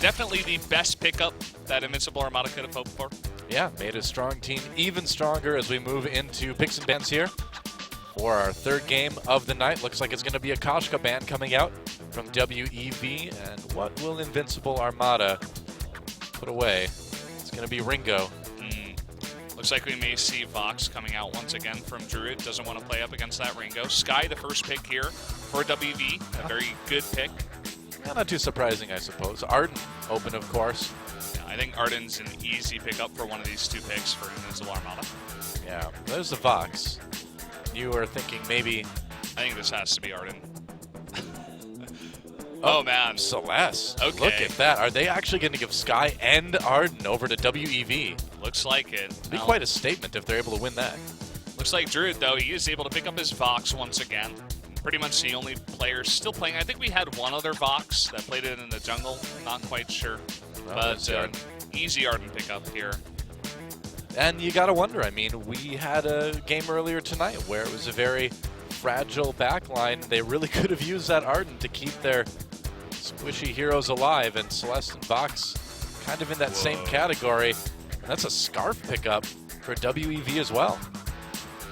definitely the best pickup that Invincible Armada could have hoped for. Yeah, made a strong team even stronger as we move into picks and bans here for our third game of the night. Looks like it's going to be a Koshka ban coming out from WEV. And what will Invincible Armada put away? It's going to be Ringo. Looks like we may see Vox coming out once again from Druid. Doesn't want to play up against that Ringo. Sky, the first pick here for WV. A very good pick. Yeah, not too surprising, I suppose. Arden, open, of course. Yeah, I think Arden's an easy pickup for one of these two picks for Invincible Armada. Yeah, there's the Vox. You were thinking maybe... I think this has to be Arden. Oh, man. Celeste. Okay. Look at that. Are they actually going to give Sky and Arden over to WEV? Looks like it. It'd be quite a statement if they're able to win that. Looks like Druid, though, he is able to pick up his Vox once again. Pretty much the only player still playing. I think we had one other Vox that played it in the jungle. Not quite sure. Well, but easy Arden pickup here. And you got to wonder, I mean, we had a game earlier tonight where it was a very fragile backline. They really could have used that Arden to keep their squishy heroes alive, and Celeste and Vox kind of in that same category. And that's a Scarf pickup for WEV as well.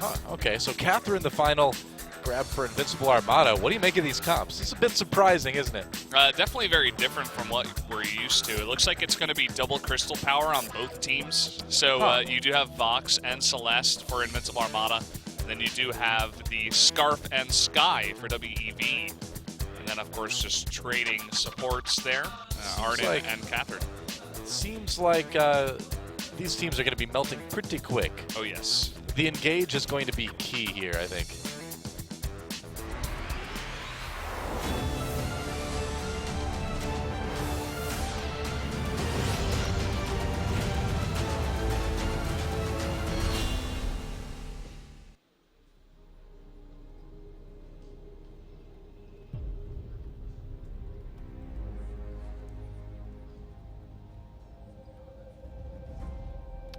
Huh, okay, so Catherine, the final grab for Invincible Armada. What do you make of these comps? It's a bit surprising, isn't it? Definitely very different from what we're used to. It looks like it's going to be double crystal power on both teams. So you do have Vox and Celeste for Invincible Armada. And then you do have the Scarf and Sky for WEV. And then, of course, just trading supports there, Arden and Catherine. Seems like these teams are going to be melting pretty quick. Oh, yes. The engage is going to be key here, I think.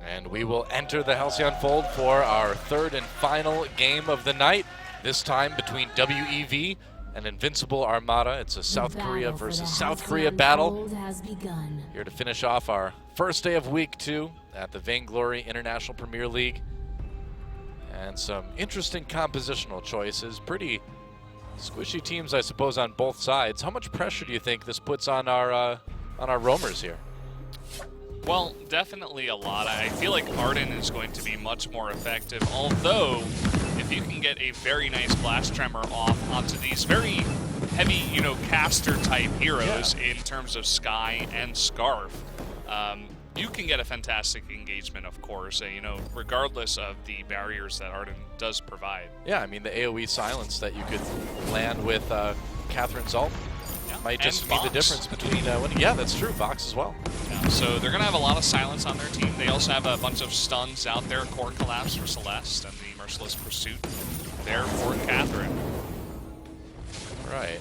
And we will enter the Halcyon Fold for our third and final game of the night, this time between WEV and Invincible Armada. It's a South Korea versus South Korea battle. Here to finish off our first day of week 2 at the Vainglory International Premier League. And some interesting compositional choices. Pretty squishy teams, I suppose, on both sides. How much pressure do you think this puts on our roamers here? Well, definitely a lot. I feel like Arden is going to be much more effective, although if you can get a very nice Blast Tremor off onto these very heavy, caster-type heroes in terms of Sky and Scarf, you can get a fantastic engagement, of course, regardless of the barriers that Arden does provide. Yeah, I mean, the AoE silence that you could land with Catherine's ult might just be the difference between winning. Yeah, that's true. Vox as well. Yeah, so they're going to have a lot of silence on their team. They also have a bunch of stuns out there. Core Collapse for Celeste and the Merciless Pursuit there for Catherine. All right.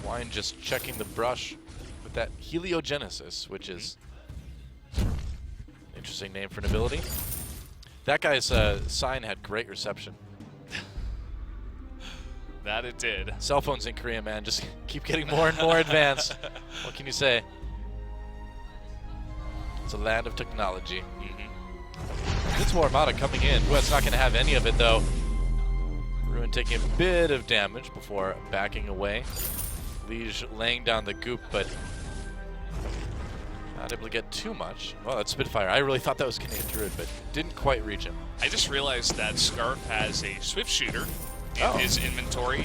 Wine just checking the brush with that Heliogenesis, which is interesting name for an ability. That guy's sign had great reception. That it did. Cell phones in Korea, man, just keep getting more and more advanced. What can you say? It's a land of technology. Invincible Armada coming in. Well, it's not going to have any of it, though. Ruin taking a bit of damage before backing away. Liege laying down the goop, but not able to get too much. Well, that's Spitfire. I really thought that was going to hit Druid, but didn't quite reach him. I just realized that Scarf has a Swift Shooter in his inventory.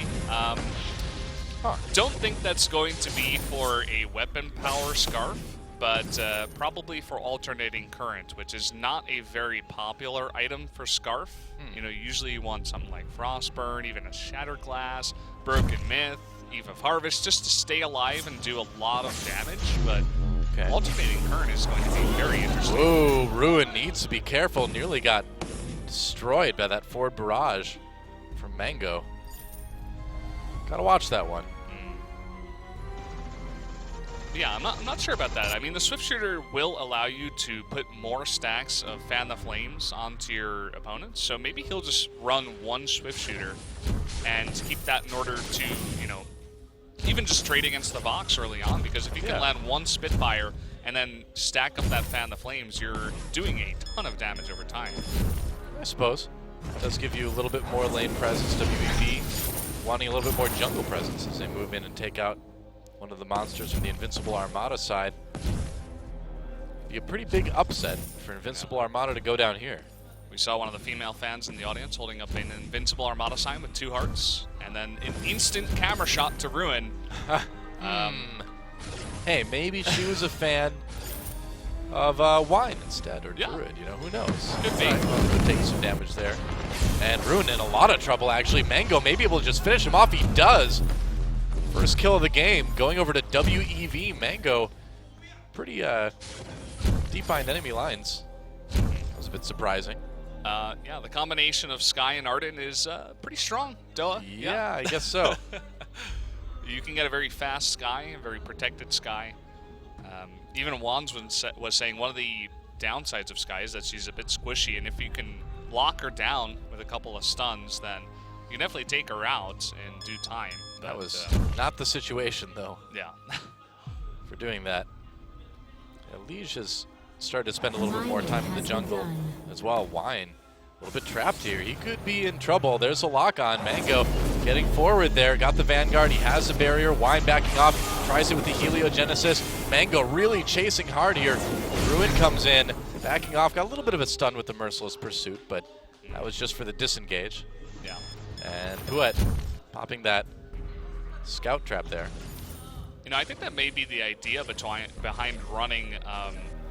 Don't think that's going to be for a weapon power Scarf, but probably for alternating current, which is not a very popular item for Scarf. Usually you want something like Frostburn, even a Shattered Glass, Broken Myth, Eve of Harvest, just to stay alive and do a lot of damage, but alternating current is going to be very interesting. Ooh, Ruin needs to be careful. Nearly got destroyed by that forward barrage from Mango. Gotta watch that one. Yeah, I'm not sure about that. I mean, the Swift Shooter will allow you to put more stacks of Fan the Flames onto your opponents, so maybe he'll just run one Swift Shooter and keep that in order to, even just trade against the box early on, because if you can land one Spitfire and then stack up that Fan the Flames, you're doing a ton of damage over time. I suppose. It does give you a little bit more lane presence. WEV wanting a little bit more jungle presence as they move in and take out one of the monsters from the Invincible Armada side. Be a pretty big upset for Invincible Armada to go down here. We saw one of the female fans in the audience holding up an Invincible Armada sign with 2 hearts, and then an instant camera shot to Ruin. Hey, maybe she was a fan of wine instead, or Druid, you know, who knows? Could be. Right, well, could take some damage there. And Ruin in a lot of trouble, actually. Mango may be able to just finish him off. He does. First kill of the game, going over to WEV. Mango, pretty deep behind enemy lines. That was a bit surprising. Yeah, the combination of Sky and Arden is pretty strong, Doa. Yeah, I guess so. You can get a very fast Sky, a very protected Sky. Even Wands was saying one of the downsides of Sky is that she's a bit squishy, and if you can lock her down with a couple of stuns, then you can definitely take her out in due time. That was not the situation, though. Yeah. For doing that. Yeah, Liege has started to spend a little bit more time in the jungle as well. Wine, a little bit trapped here. He could be in trouble. There's a lock on. Mango getting forward there. Got the Vanguard. He has the barrier. Wine backing off. Tries it with the Heliogenesis. Mango really chasing hard here. Ruin comes in. Backing off. Got a little bit of a stun with the Merciless Pursuit, but that was just for the disengage. Yeah. And Puet popping that scout trap there. You know, I think that may be the idea behind running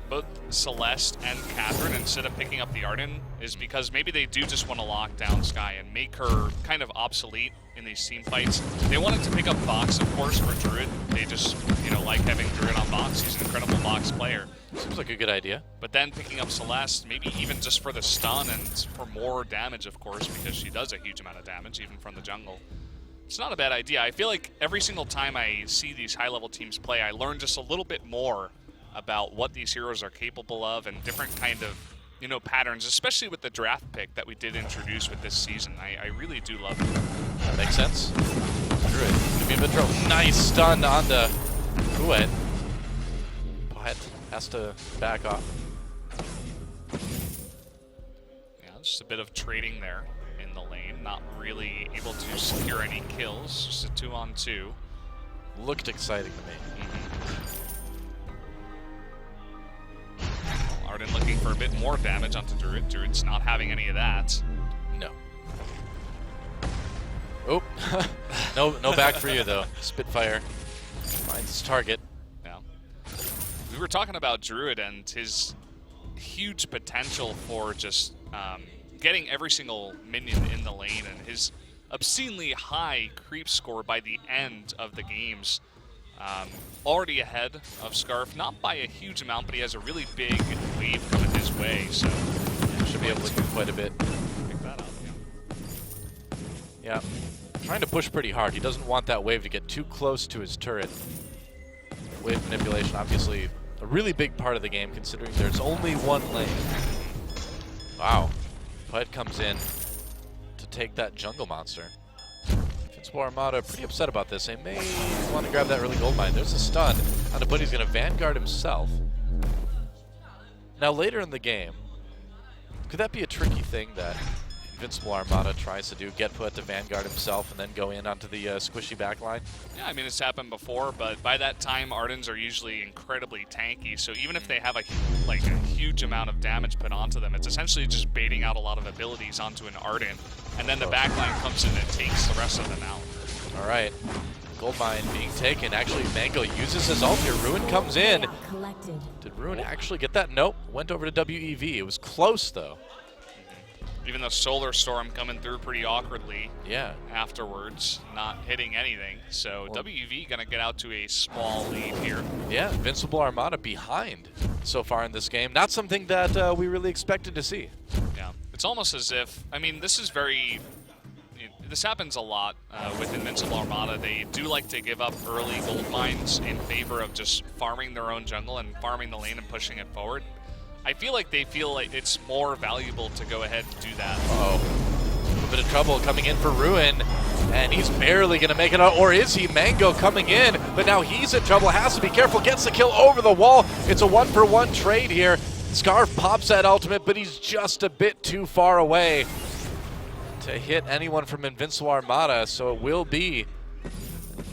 both Celeste and Catherine instead of picking up the Arden, is because maybe they do just want to lock down Sky and make her kind of obsolete in these team fights. They wanted to pick up Box, of course, for Druid. They just, you know, like having Druid on Box. He's an incredible Box player. Seems like a good idea. But then picking up Celeste, maybe even just for the stun and for more damage, of course, because she does a huge amount of damage, even from the jungle. It's not a bad idea. I feel like every single time I see these high-level teams play, I learn just a little bit more about what these heroes are capable of and different kind of, you know, patterns, especially with the draft pick that we did introduce with this season. I really do love it. That makes sense. Druid, gonna be a bit trouble. Nice stun onto Puet. Puet has to back off. Yeah, just a bit of trading there in the lane. Not really able to secure any kills. Just a 2-on-2. Looked exciting to me. Arden looking for a bit more damage onto Druid. Druid's not having any of that. No. Oh, no back for you though. Spitfire finds his target. Yeah. We were talking about Druid and his huge potential for just getting every single minion in the lane and his obscenely high creep score by the end of the games. Already ahead of Scarf, not by a huge amount, but he has a really big wave coming his way, so Should be able to do quite a bit. pick that up. Yeah. Trying to push pretty hard. He doesn't want that wave to get too close to his turret. Wave manipulation, obviously a really big part of the game, considering there's only one lane. Wow. Puet comes in to take that jungle monster. Invincible Armada pretty upset about this. They may want to grab that early gold mine. There's a stun on but he's going to Vanguard himself. Now later in the game, could that be a tricky thing that Invincible Armada tries to do, get Puet to Vanguard himself and then go in onto the squishy backline? Yeah, I mean, it's happened before, but by that time, Ardens are usually incredibly tanky, so even if they have a huge amount of damage put onto them, it's essentially just baiting out a lot of abilities onto an Arden, and then the backline comes in and takes the rest of them out. All right. Gold mine being taken. Actually, Mango uses his ult here. Ruin comes in. Did Ruin actually get that? Nope. Went over to WEV. It was close, though. Even the Solar Storm coming through pretty awkwardly afterwards, not hitting anything. So WEV going to get out to a small lead here. Yeah, Invincible Armada behind so far in this game. Not something that we really expected to see. Yeah, it's almost as if, I mean, this is very... This happens a lot with Invincible Armada. They do like to give up early gold mines in favor of just farming their own jungle and farming the lane and pushing it forward. I feel like they feel like it's more valuable to go ahead and do that. little bit of trouble coming in for Ruin, and he's barely going to make it out, or is he? Mango coming in, but now he's in trouble, has to be careful, gets the kill over the wall. It's a 1-for-1 trade here. Scarf pops that ultimate, but he's just a bit too far away to hit anyone from Invincible Armada, so it will be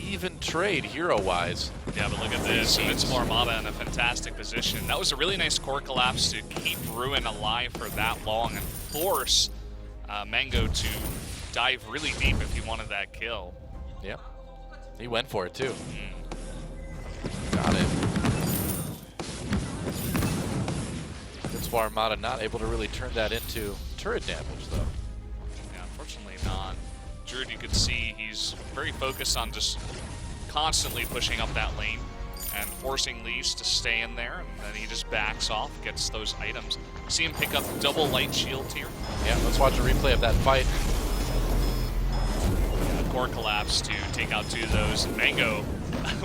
even trade hero-wise. Yeah, but look at this. Invincible Armada in a fantastic position. That was a really nice core collapse to keep Ruin alive for that long and force Mango to dive really deep if he wanted that kill. Yeah, he went for it too. Got it. Invincible Armada not able to really turn that into turret damage though. Yeah, unfortunately not. Druid, you could see he's very focused on just constantly pushing up that lane and forcing Leash to stay in there, and then he just backs off, gets those items. See him pick up double light shield here. Yeah, let's watch a replay of that fight. Yeah, core collapse to take out 2 of those. And Mango,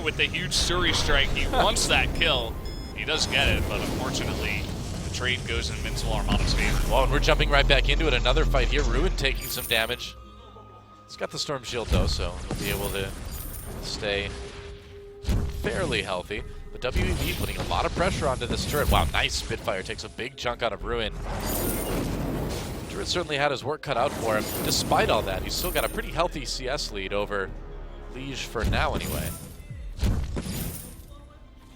with the huge Suri strike, he wants that kill. He does get it, but unfortunately, the trade goes in Invincible Armada's favor. Well, and we're jumping right back into it. Another fight here. Ruin taking some damage. He's got the Storm Shield though, so he'll be able to stay fairly healthy. But WEV putting a lot of pressure onto this turret. Wow, nice Spitfire. Takes a big chunk out of Ruin. Druid certainly had his work cut out for him. Despite all that, he's still got a pretty healthy CS lead over Liege for now anyway.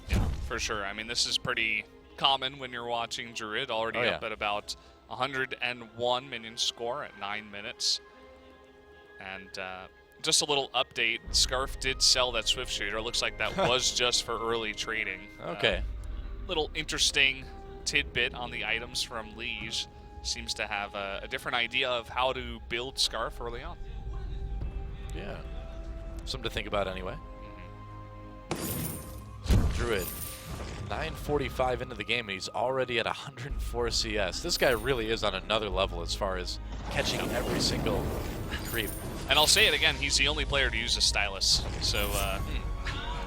Yeah, for sure. I mean, this is pretty common when you're watching Druid. Already up at about 101 minion score at 9 minutes. And just a little update, Scarf did sell that Swift Shooter. Looks like that was just for early trading. Okay. Little interesting tidbit on the items from Liege. Seems to have a different idea of how to build Scarf early on. Yeah. Something to think about anyway. Druid. 9:45 into the game, and he's already at 104 CS. This guy really is on another level as far as catching every single creep. And I'll say it again, he's the only player to use a stylus. So,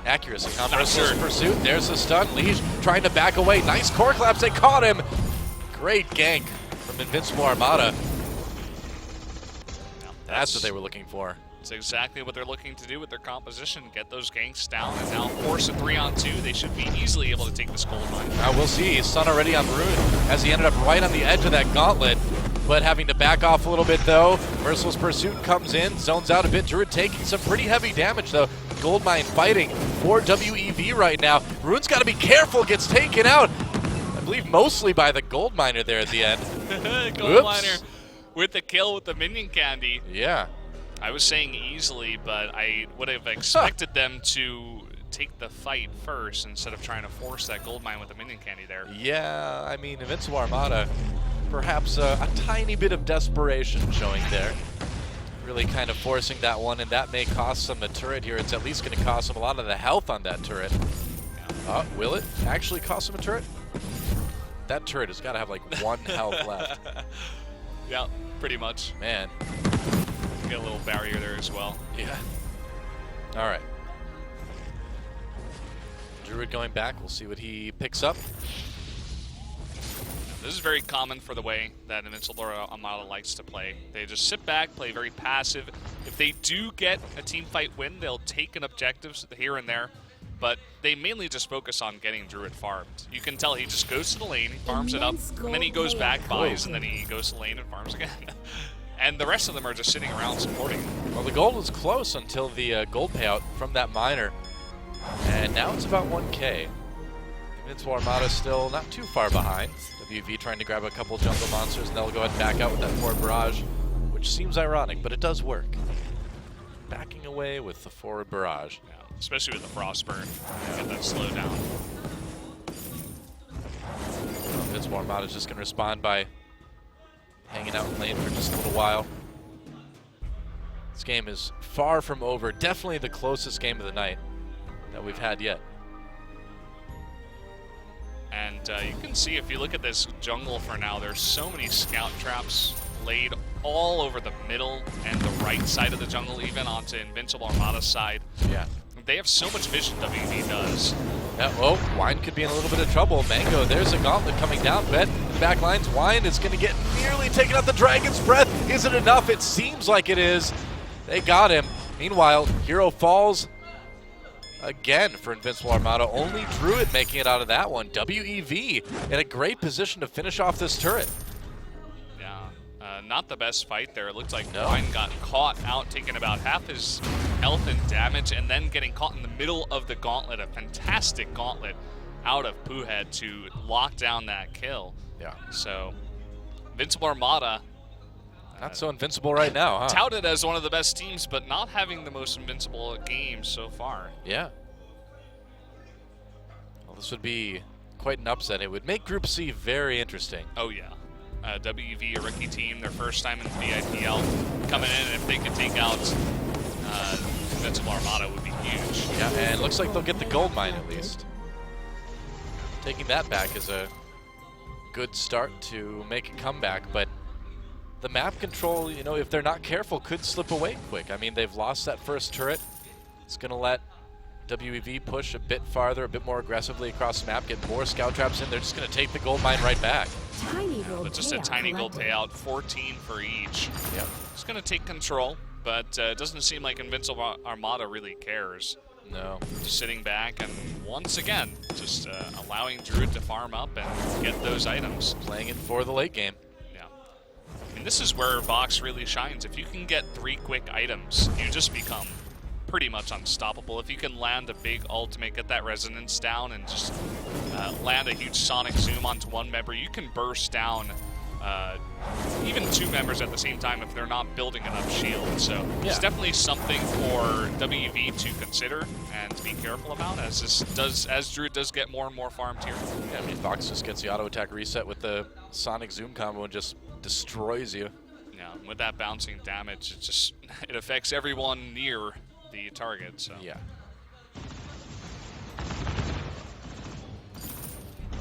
accuracy. Merciless pursuit. There's the stun. Liege trying to back away. Nice core collapse. They caught him. Great gank from Invincible Armada. That's what they were looking for. It's exactly what they're looking to do with their composition. Get those ganks down and now force a 3-on-2. They should be easily able to take this gold mine. Now we'll see. Stun already on Ruin as he ended up right on the edge of that gauntlet. But having to back off a little bit though. Merciless Pursuit comes in, zones out a bit. Druid taking some pretty heavy damage though. Goldmine fighting for WEV right now. Ruin's got to be careful, gets taken out. I believe mostly by the gold miner there at the end. Gold miner with the kill with the minion candy. Yeah. I was saying easily, but I would have expected them to take the fight first instead of trying to force that gold mine with the minion candy there. Yeah, I mean, Invincible Armada, perhaps a tiny bit of desperation showing there. Really kind of forcing that one, and that may cost them a turret here. It's at least going to cost them a lot of the health on that turret. Yeah. Will it actually cost them a turret? That turret has got to have like 1 health left. Yeah, pretty much. Man. Get a little barrier there as well. Yeah. All right. Druid going back. We'll see what he picks up. This is very common for the way that Invincible Armada likes to play. They just sit back, play very passive. If they do get a team fight win, they'll take an objective here and there, but they mainly just focus on getting Druid farmed. You can tell he just goes to the lane, he farms it up, and then he goes back, buys, and then he goes to the lane and farms again. And the rest of them are just sitting around supporting. Well, the goal was close until the gold payout from that miner. And now it's about 1K. Invincible Armada still not too far behind. WV trying to grab a couple jungle monsters, and they'll go ahead and back out with that forward barrage, which seems ironic, but it does work. Backing away with the forward barrage. Yeah, especially with the Frostburn. Get that slow down. Invincible Armada is just going to respond by hanging out in lane for just a little while. This game is far from over. Definitely the closest game of the night that we've had yet. And you can see if you look at this jungle for now, there's so many scout traps laid all over the middle and the right side of the jungle, even onto Invincible Armada's side. Yeah. They have so much vision, WEV does. Oh, Wine could be in a little bit of trouble. Mango, there's a gauntlet coming down. Bet back lines. Wine is going to get nearly taken out the Dragon's Breath. Is it enough? It seems like it is. They got him. Meanwhile, Hero falls again for Invincible Armada. Only Druid making it out of that one. WEV in a great position to finish off this turret. Not the best fight there. It looked like Wine got caught out, taking about half his health and damage, and then getting caught in the middle of the gauntlet. A fantastic gauntlet out of Poohead to lock down that kill. Yeah. So, Invincible Armada. Not so invincible right now, huh? Touted as one of the best teams, but not having the most invincible games so far. Yeah. Well, this would be quite an upset. It would make Group C very interesting. Oh, yeah. WEV, a rookie team, their first time in the VIPL, coming in, and if they could take out Invincible Armada would be huge. Yeah, and it looks like they'll get the gold mine at least. Taking that back is a good start to make a comeback, but the map control, you know, if they're not careful, could slip away quick. I mean, they've lost that first turret. It's going to let WEV push a bit farther, a bit more aggressively across the map, get more scout traps in. They're just going to take the gold mine right back. But just a tiny gold payout, 14 for each. Yep. It's going to take control, but it doesn't seem like Invincible Armada really cares. No. Just sitting back and once again, just allowing Druid to farm up and get those items. Playing it for the late game. Yeah. I mean, this is where Vox really shines. If you can get 3 quick items, you just become pretty much unstoppable. If you can land a big ultimate, get that resonance down, and just land a huge sonic zoom onto one member, you can burst down even 2 members at the same time if they're not building enough shield. So it's definitely something for WEV to consider and to be careful about as Druid does get more and more farmed here. Yeah, I mean, Vox just gets the auto attack reset with the sonic zoom combo and just destroys you. Yeah, with that bouncing damage, it affects everyone near the target. So yeah.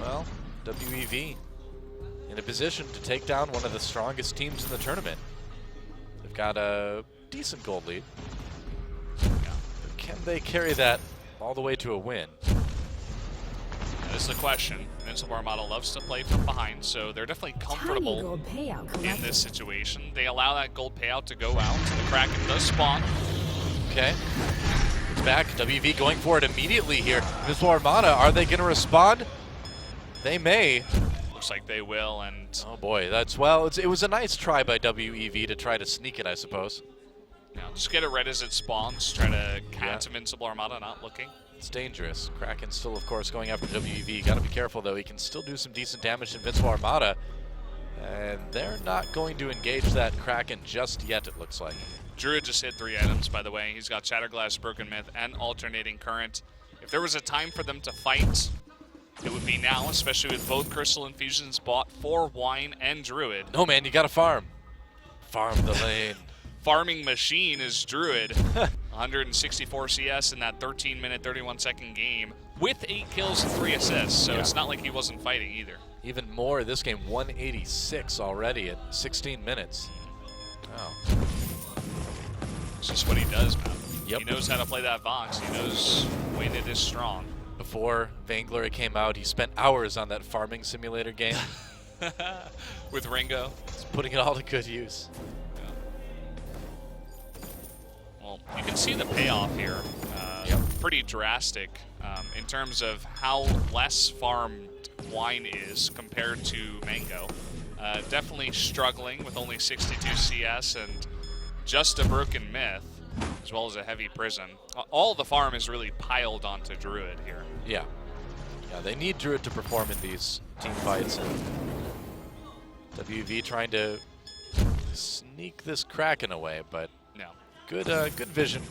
Well, WEV in a position to take down one of the strongest teams in the tournament. They've got a decent gold lead. Yeah. But can they carry that all the way to a win? That is the question. Invincible Armada loves to play from behind, so they're definitely comfortable in this situation. They allow that gold payout to go out. The Kraken does spawn. Okay. It's back. WEV going for it immediately here. Invincible Armada, are they going to respond? They may. Looks like they will, and oh boy, it was a nice try by WEV to try to sneak it, I suppose. now just get it right as it spawns. Try to catch Invincible Armada not looking. It's dangerous. Kraken still, of course, going after WEV. Got to be careful, though. He can still do some decent damage to Invincible Armada. And they're not going to engage that Kraken just yet, it looks like. Druid just hit 3 items, by the way. He's got Shatterglass, Broken Myth, and Alternating Current. If there was a time for them to fight, it would be now, especially with both Crystal Infusions bought for Wine and Druid. No, man, you got to farm. Farm the lane. Farming machine is Druid. 164 CS in that 13-minute, 31-second game with 8 kills and 3 assists. So it's not like he wasn't fighting either. Even more this game, 186 already at 16 minutes. Oh. It's just what he does, man. Yep. He knows how to play that Vox. He knows when it is strong. Before Vainglory came out, he spent hours on that farming simulator game. With Ringo. He's putting it all to good use. Yeah. Well, you can see the payoff here. Pretty drastic in terms of how less farmed Wine is compared to Mango. Definitely struggling with only 62 CS and just a Broken Myth, as well as a Heavy Prism. All the farm is really piled onto Druid here. Yeah. Yeah, they need Druid to perform in these team fights, and WEV trying to sneak this Kraken away, but no. Good vision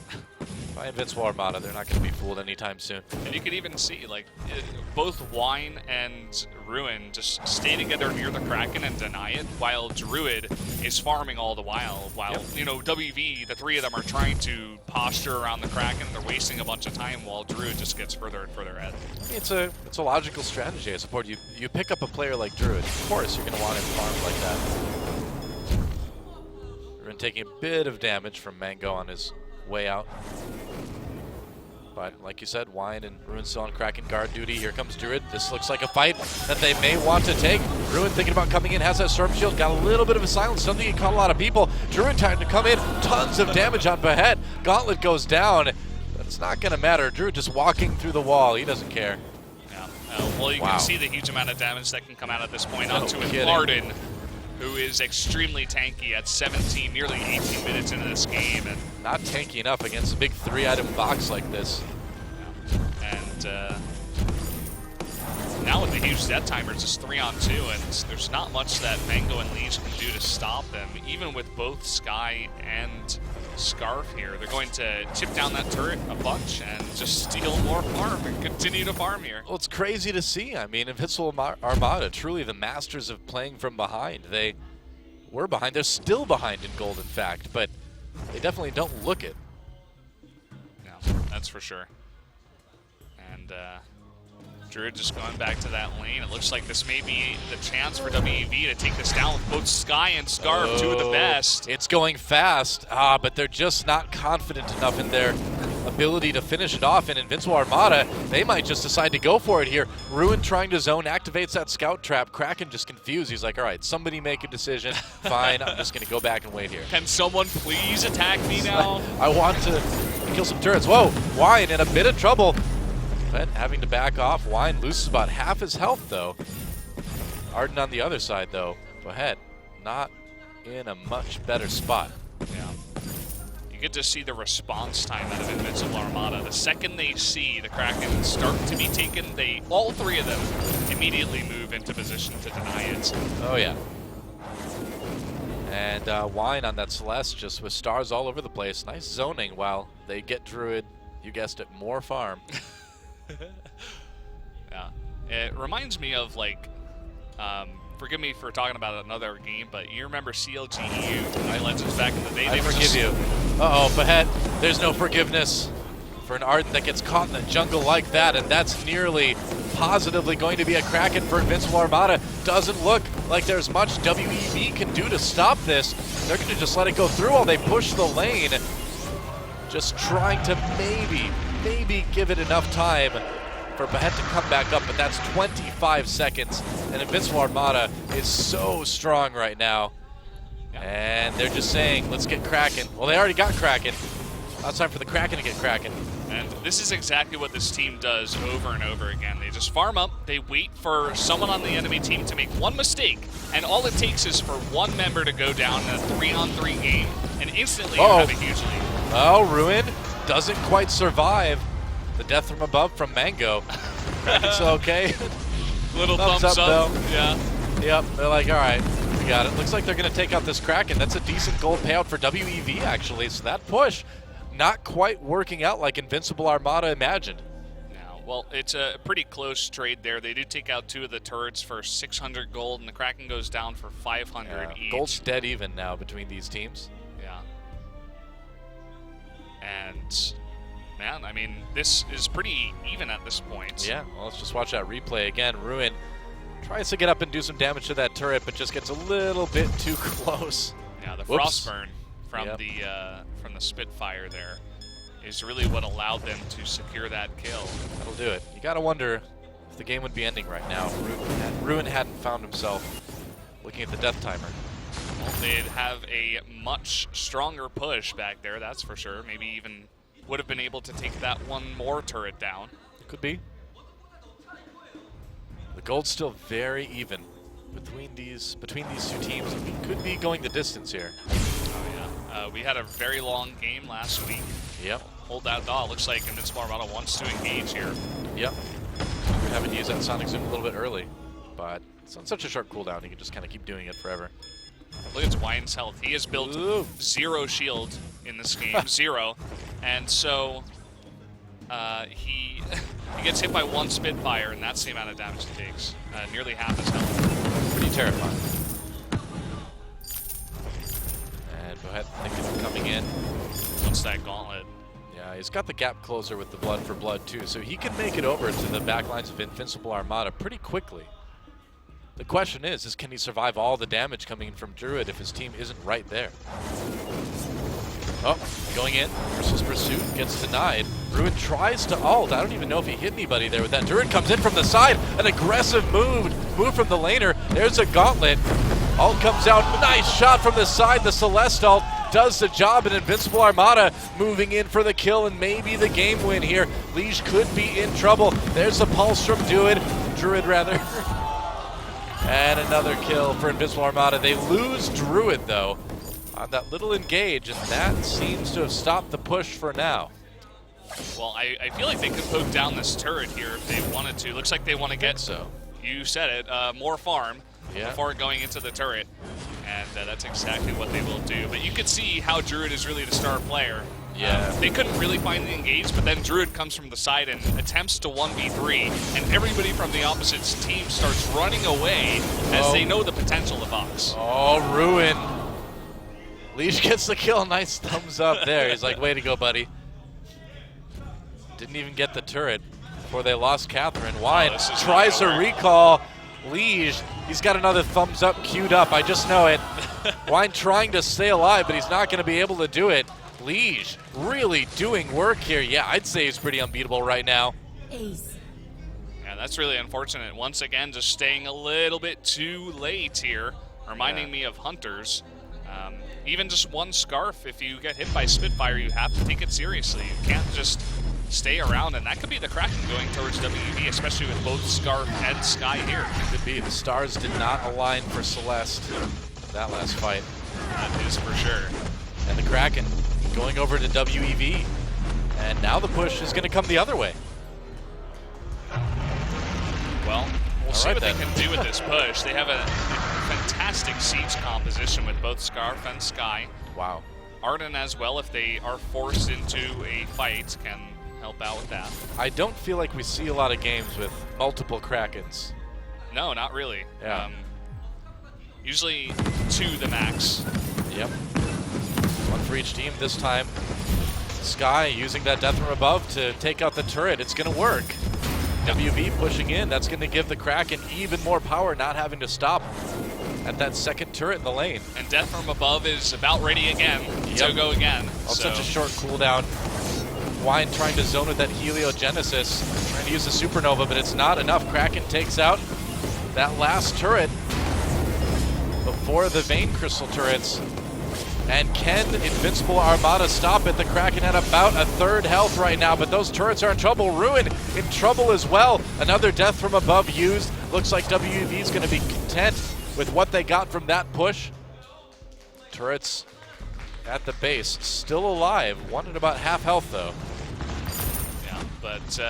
by Invincible Armada. They're not going to be fooled anytime soon. And you can even see, like, both Wine and Ruin just stay together near the Kraken and deny it, while Druid is farming all the while. You know, WEV, the 3 of them are trying to posture around the Kraken. They're wasting a bunch of time while Druid just gets further and further ahead. I mean, it's a logical strategy, I support. You pick up a player like Druid, of course you're going to want him farmed like that. Ruin taking a bit of damage from Mango on his way out. But like you said, Wine and Ruin still on Kraken guard duty. Here comes Druid. This looks like a fight that they may want to take. Ruin thinking about coming in, has that Storm Shield, got a little bit of a silence. Don't think he caught a lot of people. Druid trying to come in, tons of damage on Behet. Gauntlet goes down. But it's not going to matter. Druid just walking through the wall. He doesn't care. Yeah. Well, you can see the huge amount of damage that can come out at this point onto Arden, who is extremely tanky at 17, nearly 18 minutes into this game. And not tanky enough against a big 3-item box like this. Yeah. And now with the huge death timer, it's just 3-on-2, and there's not much that Mango and Liege can do to stop them. Even with both Sky and Scarf here, they're going to chip down that turret a bunch and just steal more farm and continue to farm here. Well, it's crazy to see. I mean, Invincible Armada, truly the masters of playing from behind. They were behind. They're still behind in gold, in fact, but they definitely don't look it. No, that's for sure. And Druid just going back to that lane. It looks like this may be the chance for WEV to take this down with both Sky and Scarf, two of the best. It's going fast, but they're just not confident enough in their ability to finish it off. In Invincible Armada, they might just decide to go for it here. Ruin trying to zone, activates that scout trap. Kraken just confused. He's like, all right, somebody make a decision. Fine, I'm just going to go back and wait here. Can someone please attack me now? I want to kill some turrets. Whoa, Wine in a bit of trouble. But having to back off. Wine loses about half his health, though. Arden on the other side, though. Go ahead. Not in a much better spot. Yeah. You get to see the response time out of Invincible Armada. The second they see the Kraken start to be taken, all three of them immediately move into position to deny it. Oh, yeah. And Wine on that Celeste, just with stars all over the place. Nice zoning while they get Druid, you guessed it, more farm. Yeah, it reminds me of like, forgive me for talking about another game, but you remember CLGEU, Night Legends back in the day? I forgive you. Uh-oh, Behet, there's no forgiveness for an Arden that gets caught in the jungle like that, and that's nearly positively going to be a Kraken for Invincible Armada. Doesn't look like there's much WEV can do to stop this. They're going to just let it go through while they push the lane. Just trying to maybe give it enough time for Behet to come back up, but that's 25 seconds, and Invincible Armada is so strong right now. And they're just saying, let's get Kraken. Well, they already got Kraken. Now it's time for the Kraken to get Kraken. And this is exactly what this team does over and over again. They just farm up, they wait for someone on the enemy team to make one mistake, and all it takes is for one member to go down in a 3-on-3 game, and instantly you have a huge lead. Oh, Ruin doesn't quite survive the death from above from Mango. It's okay. Little thumbs up though. Yeah. Yep, they're like, all right, we got it. Looks like they're going to take out this Kraken. That's a decent gold payout for WEV, actually. So that push, not quite working out like Invincible Armada imagined. No, well, it's a pretty close trade there. They do take out two of the turrets for 600 gold, and the Kraken goes down for 500 each. Gold's dead even now between these teams. Yeah. And, man, I mean, this is pretty even at this point. Yeah, well, let's just watch that replay again. Ruin tries to get up and do some damage to that turret, but just gets a little bit too close. Yeah, the Frostburn from the Spitfire there is really what allowed them to secure that kill. That'll do it. You gotta wonder if the game would be ending right now if Ruin hadn't found himself looking at the death timer. Well, they'd have a much stronger push back there, that's for sure. Maybe even would have been able to take that one more turret down. Could be. The gold's still very even between these two teams. We could be going the distance here. Oh yeah, we had a very long game last week. Yep. Hold that dot. Looks like Invincible Armada wants to engage here. Yep. We're having to use that Sonic Zoom a little bit early, but it's on such a short cooldown. You can just kind of keep doing it forever. Look at Wine's health. He has built zero shield in this game, zero, and so he gets hit by one Spitfire, and that's the amount of damage he takes. Nearly half his health. Pretty terrifying. And Behet thinking of coming in. What's that gauntlet? Yeah, he's got the gap closer with the blood for blood too, so he can make it over to the back lines of Invincible Armada pretty quickly. The question is can he survive all the damage coming in from Druid if his team isn't right there? Oh, going in. Merciless Pursuit gets denied. Ruin tries to ult. I don't even know if he hit anybody there with that. Druid comes in from the side. An aggressive move from the laner. There's a gauntlet. Ult comes out. Nice shot from the side. The Celeste ult does the job, and Invincible Armada moving in for the kill and maybe the game win here. Liege could be in trouble. There's a pulse from Druid. And another kill for Invincible Armada. They lose Druid, though, on that little engage, and that seems to have stopped the push for now. Well, I feel like they could poke down this turret here if they wanted to. Looks like they want to get, so you said it, more farm before going into the turret. And that's exactly what they will do. But you could see how Druid is really the star player. Yeah. They couldn't really find the engage, but then Druid comes from the side and attempts to 1v3, and everybody from the opposite team starts running away as they know the potential of Vox. Oh, Ruin. Liege gets the kill. Nice thumbs up there. He's like, way to go, buddy. Didn't even get the turret before they lost Catherine. Wine tries to recall Liege. He's got another thumbs up queued up. I just know it. Wine trying to stay alive, but he's not going to be able to do it. Liege really doing work here. Yeah, I'd say he's pretty unbeatable right now. Ace. Yeah, that's really unfortunate. Once again, just staying a little bit too late here, reminding me of Hunters. Even just one Scarf, if you get hit by Spitfire, you have to take it seriously. You can't just stay around, and that could be the Kraken going towards WEV, especially with both Scarf and Sky here. Could be. The stars did not align for Celeste that last fight. That is for sure. And the Kraken going over to WEV, and now the push is going to come the other way. Well, we'll see what they can do with this push. They have a fantastic siege composition with both Scarf and Sky. Wow. Arden as well, if they are forced into a fight, can help out with that. I don't feel like we see a lot of games with multiple Krakens. No, not really. Yeah. Usually 2 the max. Yep. One for each team. This time, Sky using that death from above to take out the turret. It's going to work. WV pushing in. That's going to give the Kraken even more power, not having to stop at that second turret in the lane. And death from above is about ready again to go again. Such a short cooldown. Wine trying to zone with that Heliogenesis, trying to use the Supernova, but it's not enough. Kraken takes out that last turret before the Vein Crystal turrets. And can Invincible Armada stop it? The Kraken at about a 1/3 health right now, but those turrets are in trouble. Ruin in trouble as well. Another death from above used. Looks like WEV is going to be content with what they got from that push. Turrets at the base, still alive. One at about half health, though. Yeah, but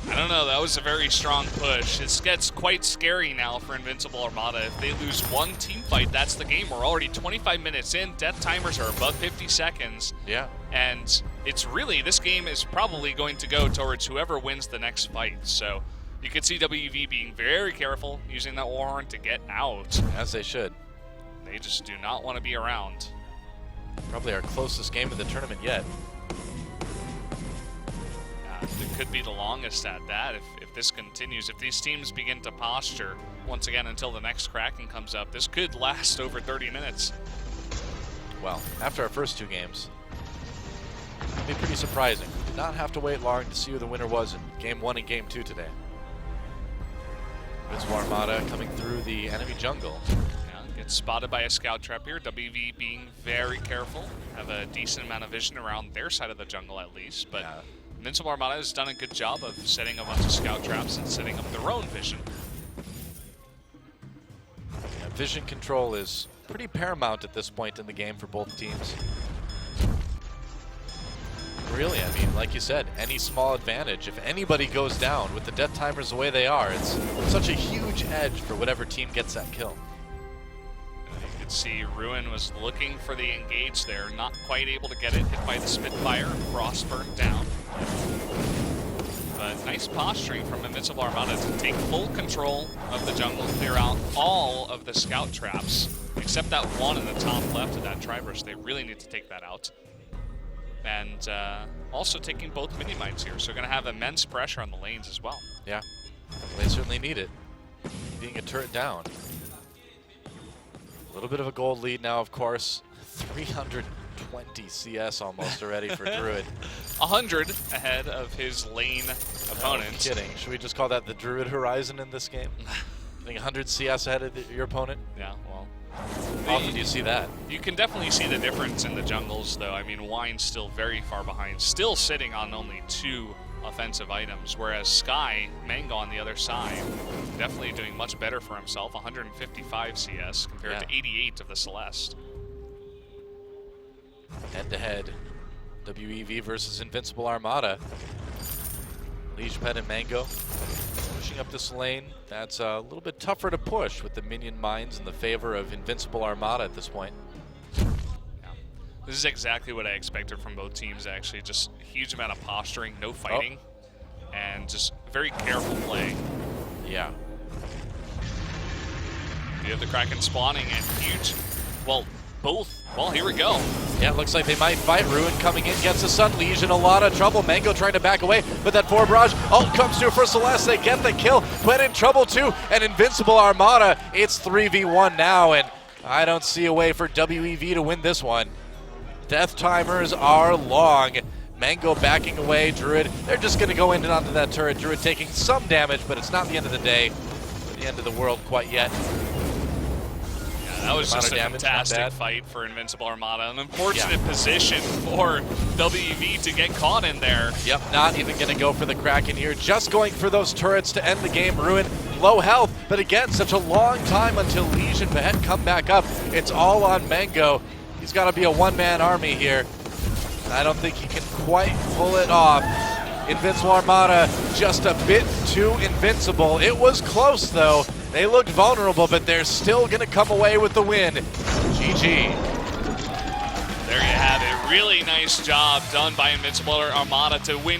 I don't know. That was a very strong push. This gets quite scary now for Invincible Armada. If they lose one team fight, that's the game. We're already 25 minutes in. Death timers are above 50 seconds. Yeah. And it's really, this game is probably going to go towards whoever wins the next fight. So you could see WEV being very careful, using that Warhorn to get out. As they should. They just do not want to be around. Probably our closest game of the tournament yet. It could be the longest at that if this continues. If these teams begin to posture once again until the next Kraken comes up, this could last over 30 minutes. Well, after our first 2 games, it'd be pretty surprising. We did not have to wait long to see who the winner was in Game 1 and Game 2 today. Invincible Armada coming through the enemy jungle. Gets spotted by a scout trap here. WV being very careful. Have a decent amount of vision around their side of the jungle at least, but Invincible Armada has done a good job of setting a bunch of scout traps and setting up their own vision. Yeah, vision control is pretty paramount at this point in the game for both teams. Really, I mean, like you said, any small advantage, if anybody goes down with the death timers the way they are, it's such a huge edge for whatever team gets that kill. You could see Ruin was looking for the engage there, not quite able to get it, hit by the Spitfire, Frostburn down. But nice posturing from Invincible Armada to take full control of the jungle, clear out all of the scout traps, except that one in the top left of that Tribush. They really need to take that out. And also taking both mini-mines here, so going to have immense pressure on the lanes as well. Yeah, they certainly need it, being a turret down. A little bit of a gold lead now, of course. 300 20 CS almost already for Druid. 100 ahead of his lane opponent. No kidding. Should we just call that the Druid horizon in this game? I think 100 CS ahead of your opponent? Yeah, well. How often do you see that? You can definitely see the difference in the jungles, though. I mean, Wine's still very far behind, still sitting on only 2 offensive items, whereas Sky, Mango on the other side, definitely doing much better for himself, 155 CS compared to 88 of the Celeste. Head-to-head, WEV versus Invincible Armada. Liege Pet and Mango pushing up this lane. That's a little bit tougher to push with the minion mines in the favor of Invincible Armada at this point. This is exactly what I expected from both teams, actually. Just a huge amount of posturing, no fighting, and just very careful play. Yeah. You have the Kraken spawning and huge, well, both. Well, here we go. Yeah, it looks like they might fight. Ruin coming in, gets the Sun. Liege in a lot of trouble. Mango trying to back away, but that forward barrage ult comes through for Celeste. They get the kill, but in trouble too. And Invincible Armada, it's 3v1 now, and I don't see a way for WEV to win this one. Death timers are long. Mango backing away. Druid, they're just going to go in and onto that turret. Druid taking some damage, but it's not the end of the day, or the end of the world quite yet. Yeah, that was just a fantastic fight for Invincible Armada. An unfortunate position for WEV to get caught in there. Yep, not even going to go for the Kraken here. Just going for those turrets to end the game. Ruin, low health, but again, such a long time until Liege and Behet come back up. It's all on Mango. He's got to be a one-man army here. I don't think he can quite pull it off. Invincible Armada just a bit too invincible. It was close, though. They looked vulnerable, but they're still going to come away with the win. GG. There you have it. Really nice job done by Invincible Armada to win